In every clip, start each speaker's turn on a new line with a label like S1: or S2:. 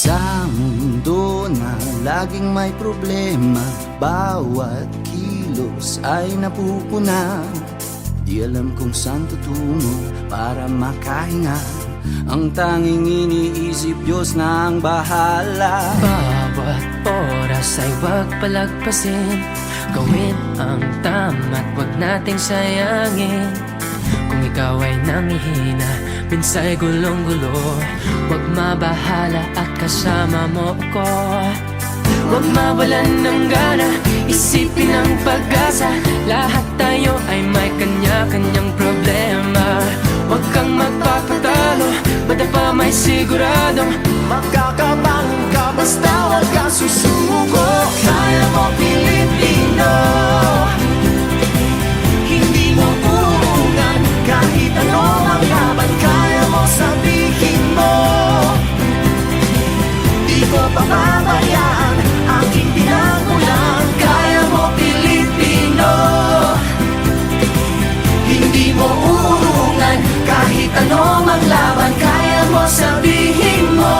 S1: Sa mundo na laging may problema, bawat kilos ay napupuna. Di alam kung saan tutungo para makahinga. Ang tanging iniisip, Diyos na ang bahala.
S2: Bawat oras ay wag palagpasin, gawin ang tama't wag nating sayangin. Kung ikaw ay nangihina, minsa'y gulong-gulo, wag mabahala at kasama mo ko. Wag mawalan ng gana, isipin ang pag-asa. Lahat tayo ay may kanya-kanyang problema. Wag kang magpapatalo, madapa may siguradong
S3: magkakabang ka basta wag kang susuko. Kaya mo Pilipino, hindi mo uungan kahit ano ang laban. Kaya mo sabihin mo, di ko pababayaan aking pinagmulan. Kaya mo Pilipino, hindi mo uungan kahit ano ang laban. Kaya mo sabihin mo,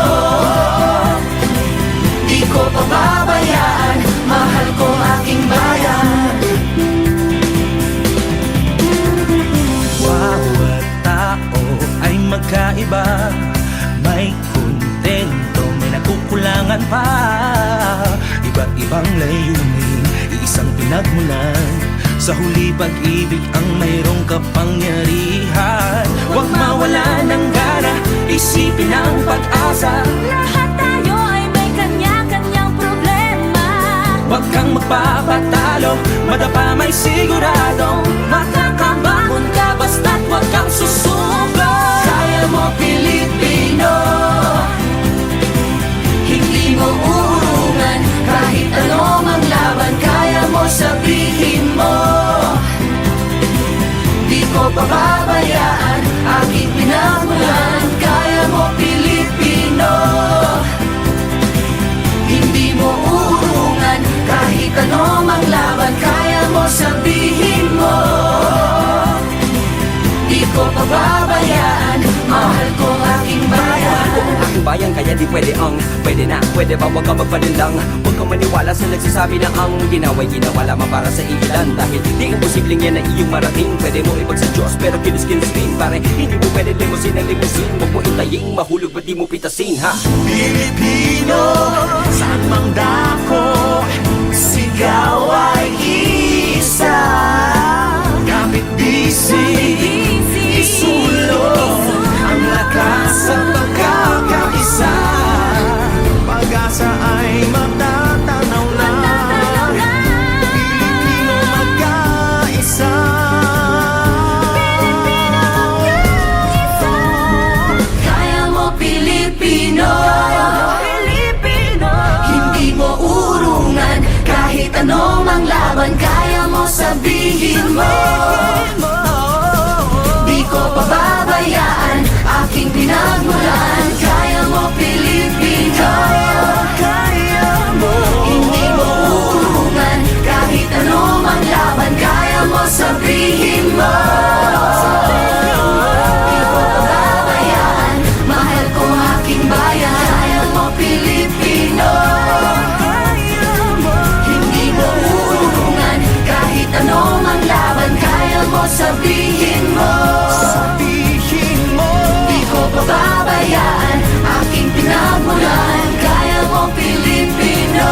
S3: di ko pababayaan, mahal ko aking bayan.
S4: Bawat tao ay magkaiba, may kontento, may nakukulangan pa. Iba-ibang layunin, iisang pinagmulan. Sa huli pag-ibig ang mayroong kapangyarihan. Huwag mawala ng gana, isipin ang pag-asa.
S5: Lahat tayo ay may kanya-kanyang problema.
S4: Huwag kang magpapatalo, madapa may siguradong
S5: Makakabangon ka basta't wag kang susuko.
S3: Kaya mo Pilipino, hindi mo uurungan kahit ano mang laban. Kaya mo sabihin mo, di ko pababayaan aking pinagmulan. Kaya mo Pilipino, hindi mo uurungan kahit ano mang laban. Kaya mo sabihin mo, di ko pababayaan, mahal ko aking bayan.
S6: Aking bayan kaya di pwede na, pwede ba wag ka magpalinlang. Huwag kang maniwala sa nagsasabi na ang ginawa'y ginawa lamang para sa ilan. Dahil di imposibleng yan na iyong marating. Pwede mo ibag sa Diyos pero kinis-kinis rin. Pare hindi mo pwede limusin ang limusin. Huwag mo itaying mahulog ba't di mo pitasin ha.
S3: Pilipino, saan mang dako, sigaw ay isa. Kapit bisig, isulong ang lakas at pagkakaisa. Pag-asa ay matatanaw na, Pilipino magkaisa. Kaya mo Pilipino, hindi mo urungan kahit ano mang laban. Kaya mo sabihin mo, di ko pababayaan aking pinagmulan. Kaya mo Pilipino, hindi mo urungan kahit ano mang laban. Kaya mo sabihin mo, di ko pababayaan, mahal ko aking bayan. Kaya mo Pilipino, hindi mo urungan kahit ano mang laban. Kaya mo sabihin mo, di ko pababayaan aking pinagmulan. Kaya mo Pilipino,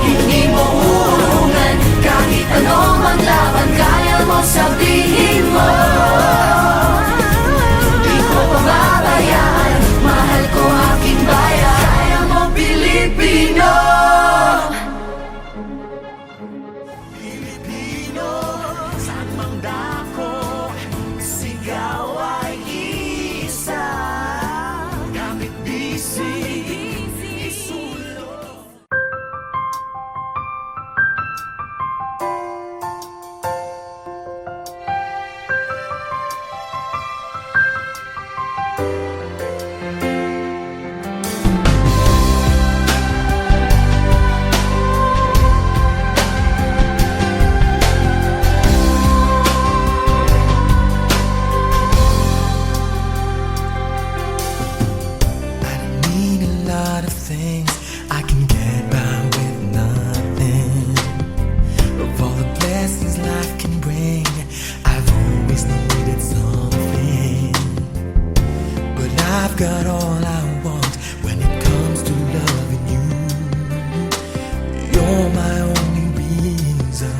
S3: hindi mo urungan kahit ano mang laban. Kaya mo sabihin mo, di ko pababayaan, mahal ko aking bayan. Kaya mo Pilipino, Pilipino, saan mang dako, sigaw ay isa. Kapit bisig, isulong.
S7: lot of things, I can get by with nothing. Of all the blessings life can bring, I've always needed something. But I've got all I want when it comes to loving you. You're my only reason,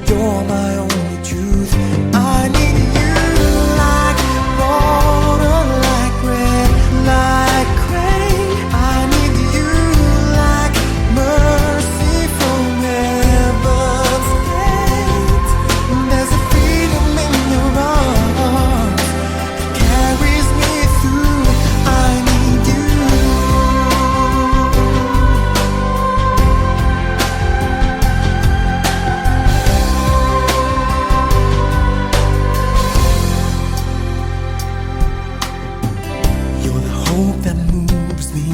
S7: you're my only truth. I need you like water, like bread, like rain. I need you like mercy from heaven's gate. There's a freedom in your arms that carries me through. I need you. You're the hope that moves me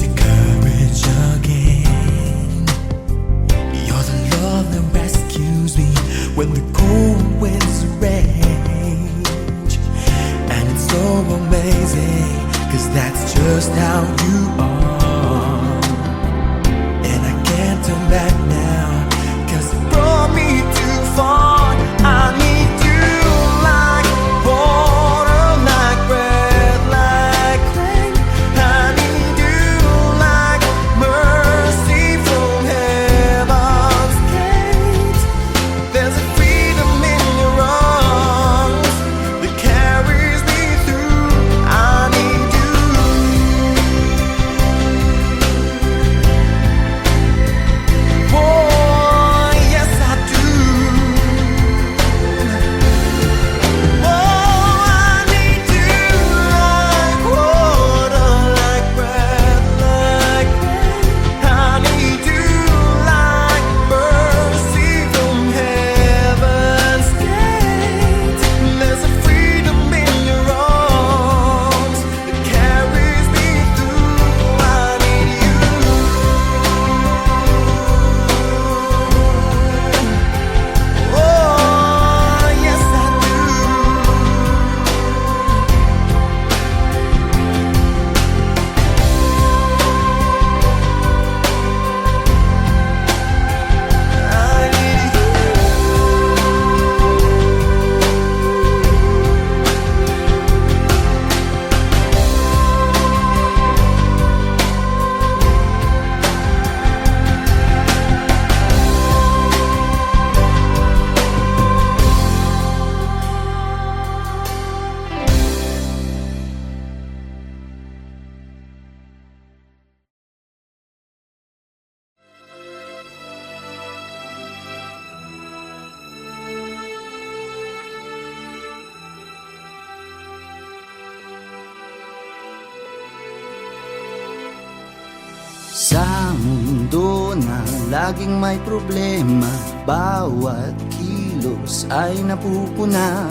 S7: to courage again. You're the love that rescues me when the cold winds rage. And it's so amazing, 'cause that's just how you are. And I can't turn back now, 'cause it brought me too far. I need you like water, like bread, like rain. I need you like mercy from heaven's gate. There's a freedom in your arms that carries me through. I need you. Oh, yes I do. Oh, I need you like water, like bread, like rain. I need you like mercy from heaven's gate. There's a freedom in your arms that carries me through. I need you. Oh, yes I do. I need
S1: Sa mundo na laging may problema, bawat kilos ay napupuna.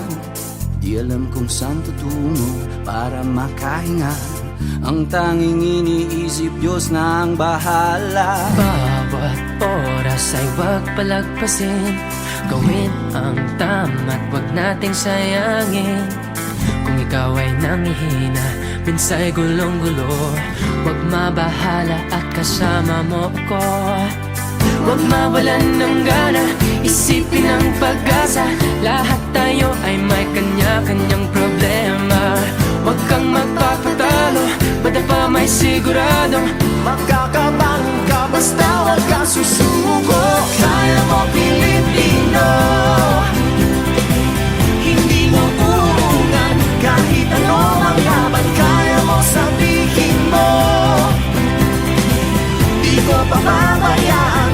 S1: Di alam kung saan tutungo para makahinga. Ang tanging iniisip, Diyos na ang bahala.
S2: Bawat oras ay huwag palagpasin, gawin ang tama't huwag nating sayangin. Kung ikaw ay nangihina, minsa'y gulong-gulo, huwag mabahala at kasama mo ako. Huwag mawalan ng gana, isipin ang pag-asa. Lahat tayo ay may kanya-kanyang problema. Huwag kang magpapatalo, basta pa may siguradong
S3: Magkakabang ka basta wag kang susuko. Kaya mo Pilipino, hindi mo uungan. Kahit ano ang laban, kaya mo sabihin mo. Di ko pababayaan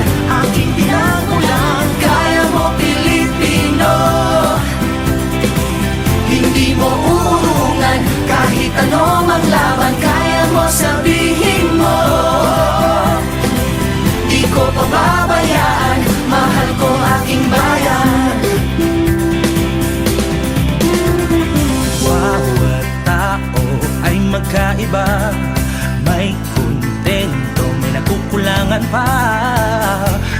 S3: aking pinagmulan. Kaya mo Pilipino, hindi mo uungan. Kahit ano ang laban, kaya mo sabihin mo. Di ko pababayaan, mahal ko aking bayan.
S4: Bawat tao ay magkaiba, may kontento, may nakukulangan pa.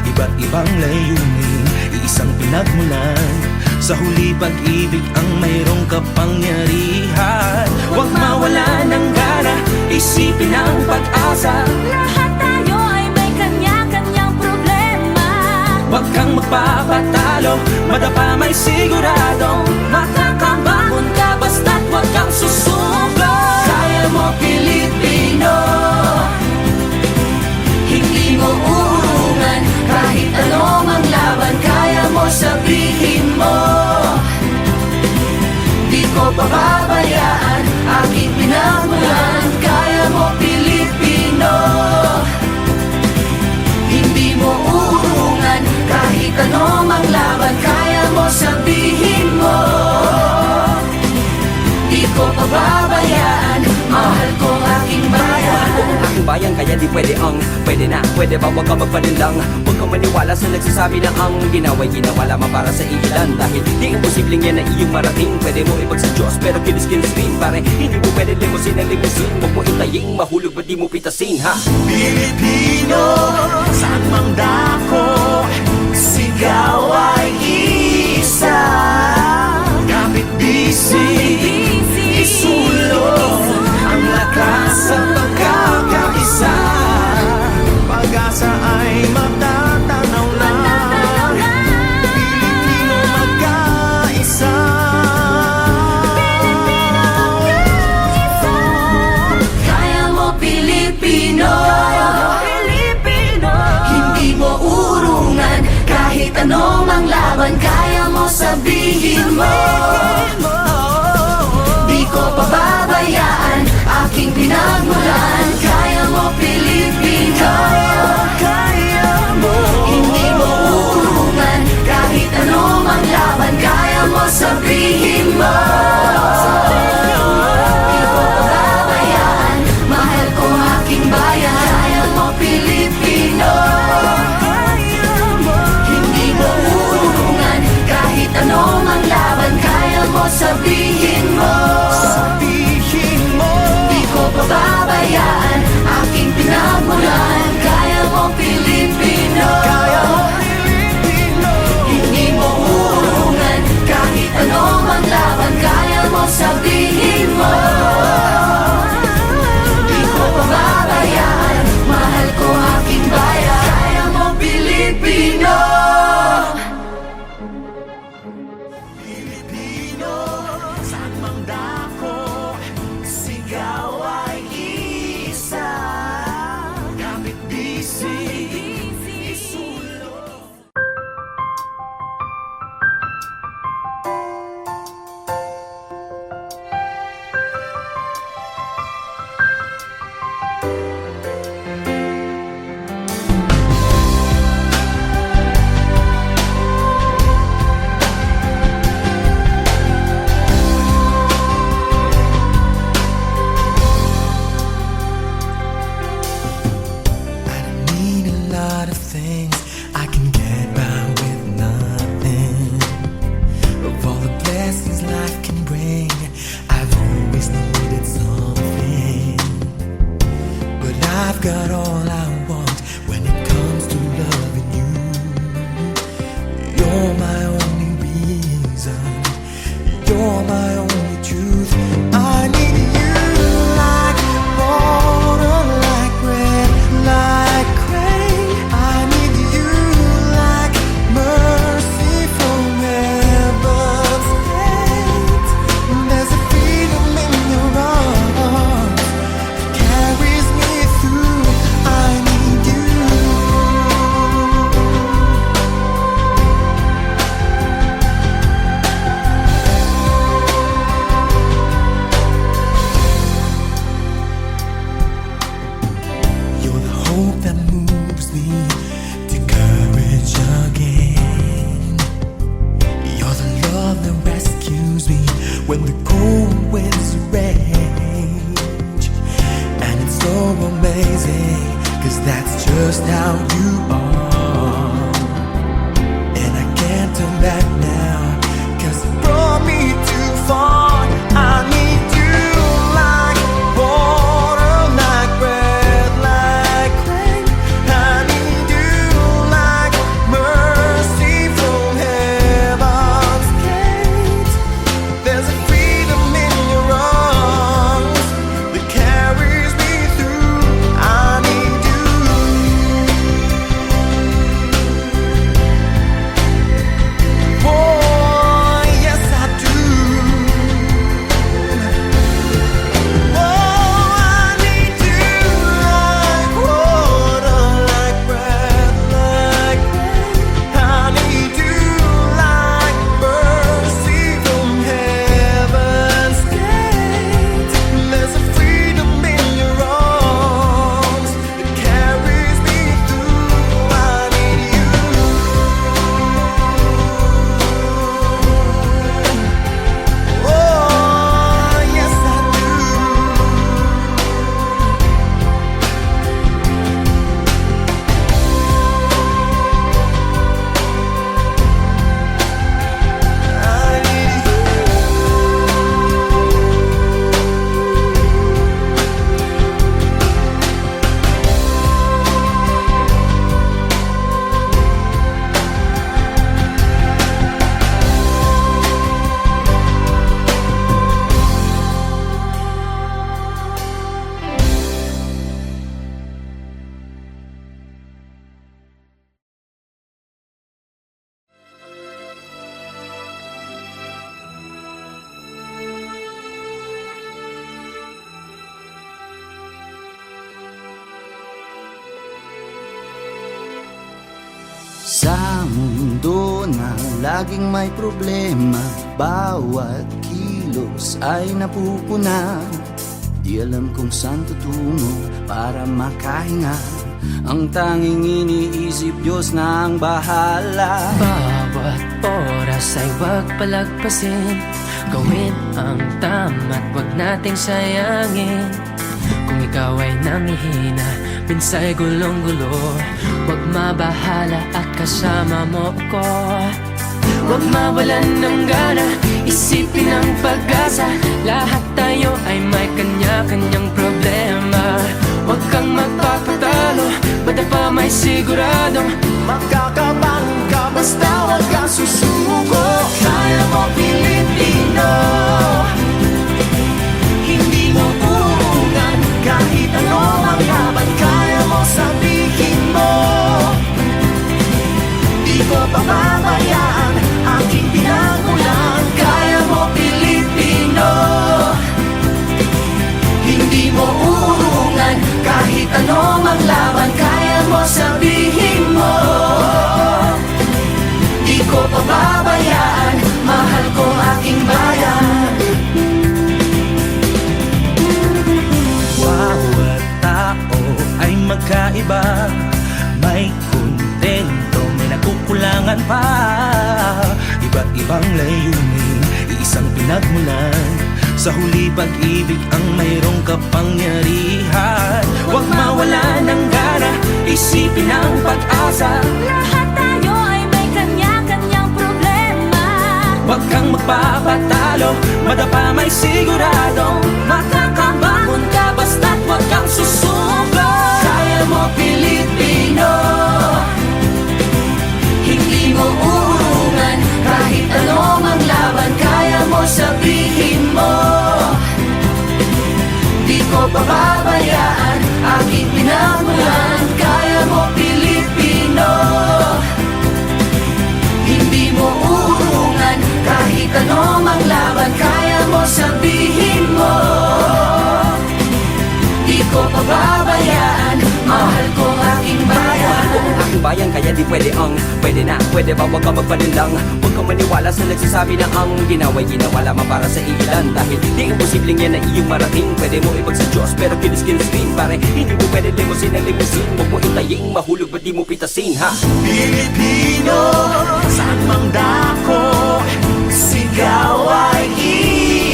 S4: Iba't ibang layunin, isang pinagmulan. Sa huli pag-ibig ang mayroong kapangyarihan. Huwag mawala ng gana, isipin ang pag-asa.
S5: Lahat tayo ay may kanya-kanyang problema.
S4: Huwag kang magpapatalo, madapa may siguradong
S5: Makakabangon ka basta't huwag kang susuko.
S3: Kaya mo Pilipino, hindi mo uurungan. Kahit ano mang laban, kaya mo sabihin mo. Di ko pababayaan aking pinagmulan. Kaya mo Pilipino, hindi mo uurungan. Kahit ano mang laban, kaya mo sabihin mo. Di ko pababayaan, mahal ko aking bayan.
S6: Kung ang aking bayan kaya di pwede pwede ba wag ka magpalinlang. Huwag kang maniwala sa nagsasabi na ang ginawa'y ginawa lamang para sa ilan. Dahil di imposibleng yan na iyong marating. Pwede mo ibag sa Diyos pero kinis-kinis rin. Pare hindi mo pwede limusin ang limusin. Huwag mo itaying mahulog ba't di mo pitasin ha.
S7: Pilipino, saan mang dako, sigaw ay isa. Kapit bisig, isulong ang lakas at pagkakaisa. Pag-asa ay matatanaw na. Pilipino magkaisa.
S3: Kaya mo Pilipino, hindi mo urungan. Kahit ano mang laban, kaya mo sabihin mo. Di ko pababayaan aking pinagmulan. Kaya mo Pilipino, hindi mo urungan. Kahit ano mang laban, kaya mo sabihin mo. Di ko pababayaan, mahal ko aking bayan. Kaya mo Pilipino, hindi mo urungan. Kahit ano mang laban, kaya mo sabihin mo. Di ko pababayaan aking pinagmulan. Kaya mo Pilipino, hindi mo urungan. Kahit ano mang laban, kaya mo sabihin mo. Di ko pababayaan, mahal ko aking bayan. Kaya mo Pilipino.
S7: Pilipino, saan mang dako, sigaw ay isa. Kapit bisig, isulong. I don't need a lot of things. I can get by with nothing. Of all the blessings life can bring, I've always needed something. But I've got all I want when it comes to loving you. You're my only reason. You're my only truth. I need you like water, like bread, like rain. I need you like mercy from heaven's gate. There's a freedom in your arms that carries me through. I need you. You're the hope that moves me to courage again. You're the love that rescues me when the cold winds rage. And it's so amazing, 'cause that's just how you are. And I can't turn back now, 'cause it brought me too far. I need you like water, like bread, like rain. I need you like mercy from heaven's gate. There's a freedom in your arms that carries me
S1: Sa mundo na laging may problema, bawat kilos ay napupuna. Di alam kung saan tutungo para makahinga. Ang tanging iniisip, Diyos na ang bahala.
S2: Bawat oras ay huwag palagpasin, gawin ang tama't huwag nating sayangin. Kung ikaw ay nangihina, minsay gulong-gulo, huwag mabahala at kasama mo ko. Huwag mawalan ng gana, isipin ang pag-asa. Lahat tayo ay may kanya-kanyang problema. Huwag kang magpapatalo, basta pa may siguradong
S3: Magkakabangga basta huwag kang susuko. Kaya mo Pilipino, hindi mo uungan. Kahit ano ang laban, kaya mo sabihin mo. Di ko pababayaan aking pinagmulan. Kaya mo Pilipino, hindi mo uungan. Kahit ano ang laban, kaya mo sabihin mo. Di ko pababayaan, mahal ko aking bayan.
S4: Bawat tao ay magkaiba. May kontento, may nakukulangan pa. Iba't-ibang layunin, iisang pinagmulan. Sa huli pag-ibig ang mayroong kapangyarihan. Huwag mawala ng gana, isipin ang pag-asa.
S5: Lahat tayo ay may kanya-kanyang problema.
S4: Huwag kang magpapatalo, madapa may siguradong
S5: Makakabangon ka basta't huwag kang susuko.
S3: Kaya mo Pilipino, hindi mo uurungan. Kahit ano mang laban, kaya mo sabihin mo. Di ko pababayaan aking pinagmulan. Kaya mo Pilipino, hindi mo uurungan. Kahit ano mang laban, kaya mo sabihin mo. Di ko pababayaan, mahal ko aking bayan.
S6: Aking bayan kaya di pwede pwede ba wag ka magpalinlang. Huwag kang maniwala sa nagsasabi na ang ginawa'y ginawa lamang para sa ilan. Dahil di imposibleng yan na iyong marating. Pwede mo ibag sa Diyos pero kinis-kinis rin. Pare hindi mo pwede limusin ang limusin. Huwag mo itaying mahulog ba't di mo pitasin ha.
S3: Pilipino, saan mang dako, sigaw ay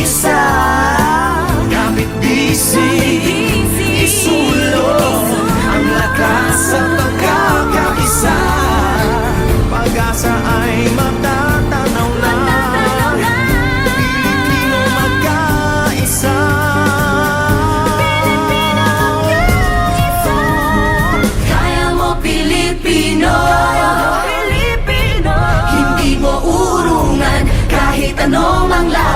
S3: isa. Kapit bisig, isulong ang lakas at pagkakaisa. Pag-asa ay matatanaw na. Pilipino magkaisa. Kaya mo Pilipino, hindi mo urungan. Kahit ano mang laban,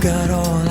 S7: got all